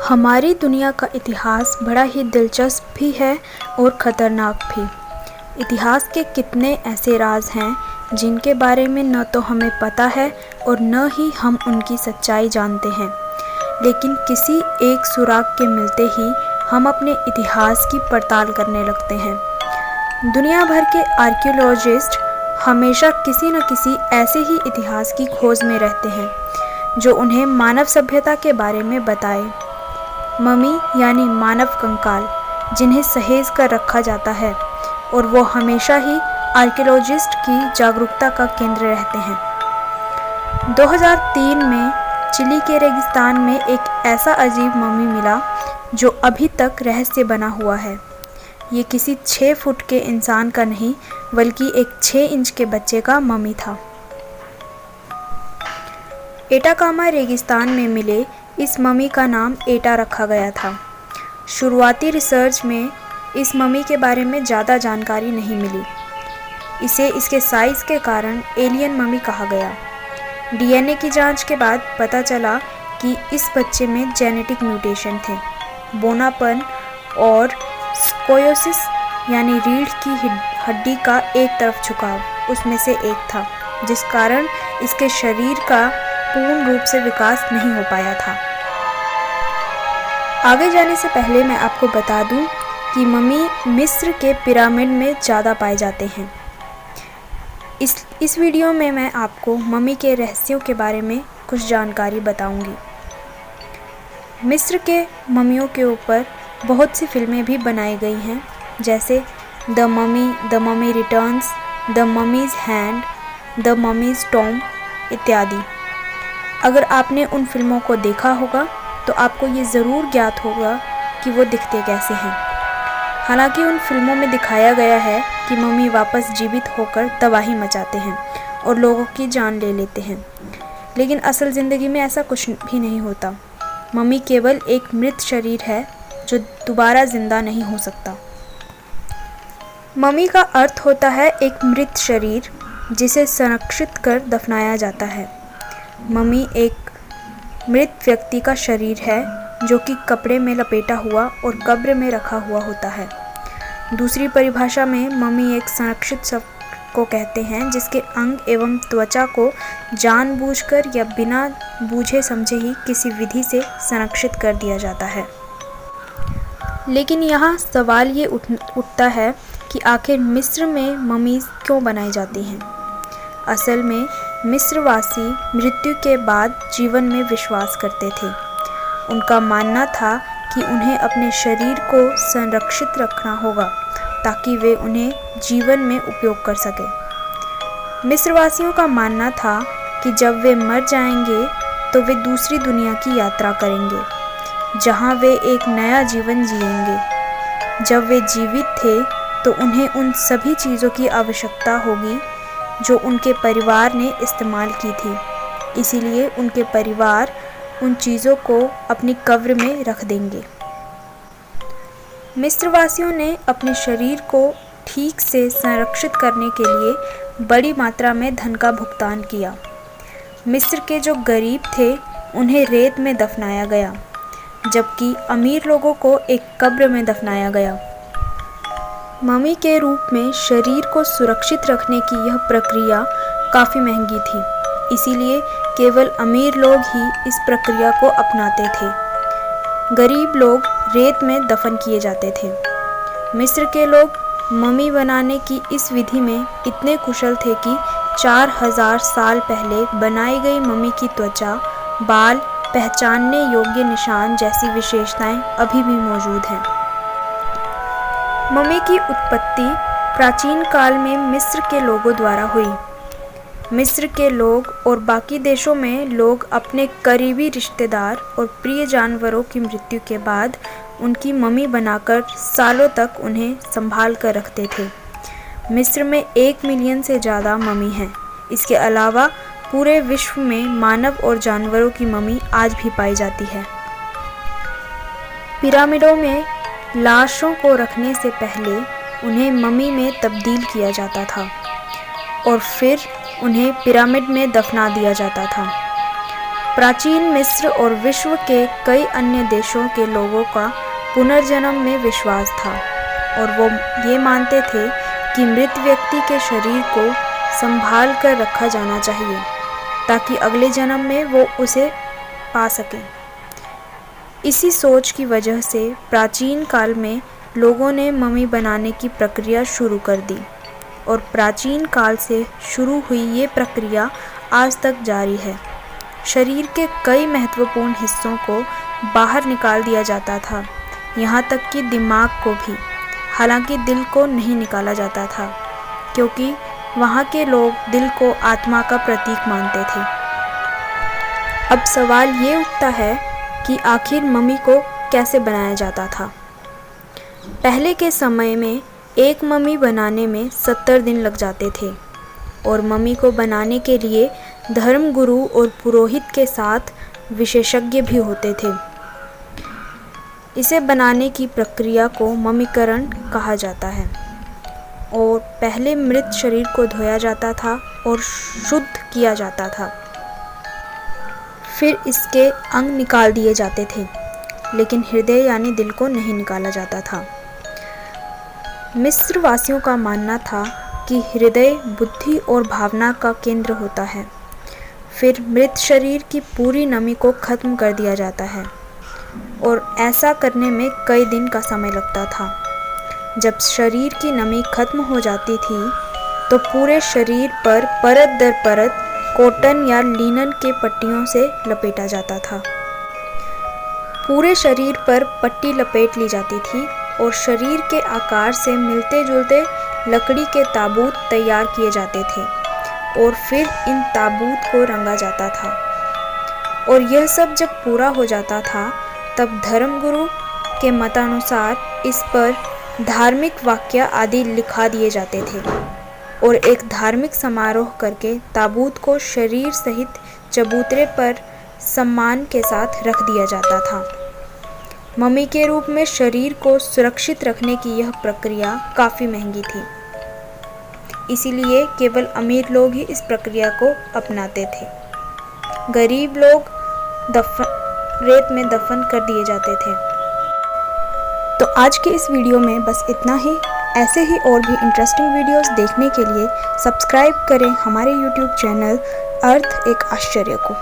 हमारी दुनिया का इतिहास बड़ा ही दिलचस्प भी है और ख़तरनाक भी। इतिहास के कितने ऐसे राज हैं जिनके बारे में न तो हमें पता है और न ही हम उनकी सच्चाई जानते हैं, लेकिन किसी एक सुराग के मिलते ही हम अपने इतिहास की पड़ताल करने लगते हैं। दुनिया भर के आर्कियोलॉजिस्ट हमेशा किसी न किसी ऐसे ही इतिहास की खोज में रहते हैं जो उन्हें मानव सभ्यता के बारे में बताए। ममी यानी मानव कंकाल, जिन्हें सहेज कर रखा जाता है, और वो हमेशा ही आर्कियोलॉजिस्ट की जागरूकता का केंद्र रहते हैं। 2003 में चिली के रेगिस्तान में एक ऐसा अजीब ममी मिला जो अभी तक रहस्य बना हुआ है। ये किसी 6 फुट के इंसान का नहीं, बल्कि एक 6 इंच के बच्चे का ममी था। एटाकामा रेगिस्तान में मिले इस ममी का नाम एटा रखा गया था। शुरुआती रिसर्च में इस ममी के बारे में ज़्यादा जानकारी नहीं मिली। इसे इसके साइज़ के कारण एलियन ममी कहा गया। डीएनए की जांच के बाद पता चला कि इस बच्चे में जेनेटिक म्यूटेशन थे। बोनापन और स्कोयोसिस यानी रीढ़ की हड्डी का एक तरफ झुकाव उसमें से एक था, जिस कारण इसके शरीर का पूर्ण रूप से विकास नहीं हो पाया था। आगे जाने से पहले मैं आपको बता दूं कि ममी मिस्र के पिरामिड में ज़्यादा पाए जाते हैं। इस वीडियो में मैं आपको ममी के रहस्यों के बारे में कुछ जानकारी बताऊंगी। मिस्र के ममियों के ऊपर बहुत सी फिल्में भी बनाई गई हैं, जैसे the mummy returns, the mummies hand, the mummies tomb इत्यादि। अगर आपने उन फिल्मों को देखा होगा तो आपको ये ज़रूर ज्ञात होगा कि वो दिखते कैसे हैं। हालांकि उन फिल्मों में दिखाया गया है कि मम्मी वापस जीवित होकर तबाही मचाते हैं और लोगों की जान ले लेते हैं, लेकिन असल ज़िंदगी में ऐसा कुछ भी नहीं होता। मम्मी केवल एक मृत शरीर है जो दोबारा ज़िंदा नहीं हो सकता। मम्मी का अर्थ होता है एक मृत शरीर जिसे संरक्षित कर दफनाया जाता है। मम्मी एक मृत व्यक्ति का शरीर है जो कि कपड़े में लपेटा हुआ और कब्र में रखा हुआ होता है। दूसरी परिभाषा में मम्मी एक संरक्षित शव को कहते हैं जिसके अंग एवं त्वचा को जानबूझकर या बिना बूझे समझे ही किसी विधि से संरक्षित कर दिया जाता है। लेकिन यहाँ सवाल ये उठता है कि आखिर मिस्र में ममीज़ क्यों बनाई जाती हैं। असल में मिस्रवासी मृत्यु के बाद जीवन में विश्वास करते थे। उनका मानना था कि उन्हें अपने शरीर को संरक्षित रखना होगा ताकि वे उन्हें जीवन में उपयोग कर सकें। मिस्रवासियों का मानना था कि जब वे मर जाएंगे तो वे दूसरी दुनिया की यात्रा करेंगे, जहां वे एक नया जीवन जिएंगे। जब वे जीवित थे तो उन्हें उन सभी चीज़ों की आवश्यकता होगी जो उनके परिवार ने इस्तेमाल की थी, इसीलिए उनके परिवार उन चीज़ों को अपनी कब्र में रख देंगे। मिस्रवासियों ने अपने शरीर को ठीक से संरक्षित करने के लिए बड़ी मात्रा में धन का भुगतान किया। मिस्र के जो गरीब थे उन्हें रेत में दफनाया गया, जबकि अमीर लोगों को एक कब्र में दफनाया गया। ममी के रूप में शरीर को सुरक्षित रखने की यह प्रक्रिया काफ़ी महंगी थी, इसीलिए केवल अमीर लोग ही इस प्रक्रिया को अपनाते थे। गरीब लोग रेत में दफन किए जाते थे। मिस्र के लोग ममी बनाने की इस विधि में इतने कुशल थे कि 4000 साल पहले बनाई गई ममी की त्वचा, बाल, पहचानने योग्य निशान जैसी विशेषताएं अभी भी मौजूद हैं। ममी की उत्पत्ति प्राचीन काल में मिस्र के लोगों द्वारा हुई। मिस्र के लोग और बाकी देशों में लोग अपने करीबी रिश्तेदार और प्रिय जानवरों की मृत्यु के बाद उनकी ममी बनाकर सालों तक उन्हें संभाल कर रखते थे। मिस्र में 1 मिलियन से ज़्यादा ममी हैं। इसके अलावा पूरे विश्व में मानव और जानवरों की ममी आज भी पाई जाती है। पिरामिडों में लाशों को रखने से पहले उन्हें ममी में तब्दील किया जाता था और फिर उन्हें पिरामिड में दफना दिया जाता था। प्राचीन मिस्र और विश्व के कई अन्य देशों के लोगों का पुनर्जन्म में विश्वास था और वो ये मानते थे कि मृत व्यक्ति के शरीर को संभाल कर रखा जाना चाहिए ताकि अगले जन्म में वो उसे पा सकें। इसी सोच की वजह से प्राचीन काल में लोगों ने मम्मी बनाने की प्रक्रिया शुरू कर दी और प्राचीन काल से शुरू हुई ये प्रक्रिया आज तक जारी है। शरीर के कई महत्वपूर्ण हिस्सों को बाहर निकाल दिया जाता था, यहाँ तक कि दिमाग को भी। हालांकि दिल को नहीं निकाला जाता था क्योंकि वहाँ के लोग दिल को आत्मा का प्रतीक मानते थे। अब सवाल ये उठता है कि आखिर मम्मी को कैसे बनाया जाता था। पहले के समय में एक मम्मी बनाने में 70 दिन लग जाते थे और मम्मी को बनाने के लिए धर्मगुरु और पुरोहित के साथ विशेषज्ञ भी होते थे। इसे बनाने की प्रक्रिया को मम्मीकरण कहा जाता है और पहले मृत शरीर को धोया जाता था और शुद्ध किया जाता था। फिर इसके अंग निकाल दिए जाते थे, लेकिन हृदय यानी दिल को नहीं निकाला जाता था। मिस्र वासियों का मानना था कि हृदय बुद्धि और भावना का केंद्र होता है। फिर मृत शरीर की पूरी नमी को खत्म कर दिया जाता है और ऐसा करने में कई दिन का समय लगता था। जब शरीर की नमी खत्म हो जाती थी तो पूरे शरीर पर परत दर परत कॉटन या लिनन के पट्टियों से लपेटा जाता था। पूरे शरीर पर पट्टी लपेट ली जाती थी और शरीर के आकार से मिलते जुलते लकड़ी के ताबूत तैयार किए जाते थे और फिर इन ताबूत को रंगा जाता था। और यह सब जब पूरा हो जाता था तब धर्मगुरु के मतानुसार इस पर धार्मिक वाक्य आदि लिखा दिए जाते थे और एक धार्मिक समारोह करके ताबूत को शरीर सहित चबूतरे पर सम्मान के साथ रख दिया जाता था। मम्मी के रूप में शरीर को सुरक्षित रखने की यह प्रक्रिया काफ़ी महंगी थी, इसीलिए केवल अमीर लोग ही इस प्रक्रिया को अपनाते थे। गरीब लोग रेत में दफन कर दिए जाते थे। तो आज के इस वीडियो में बस इतना ही। ऐसे ही और भी इंटरेस्टिंग वीडियोस देखने के लिए सब्सक्राइब करें हमारे YouTube चैनल अर्थ एक आश्चर्य को।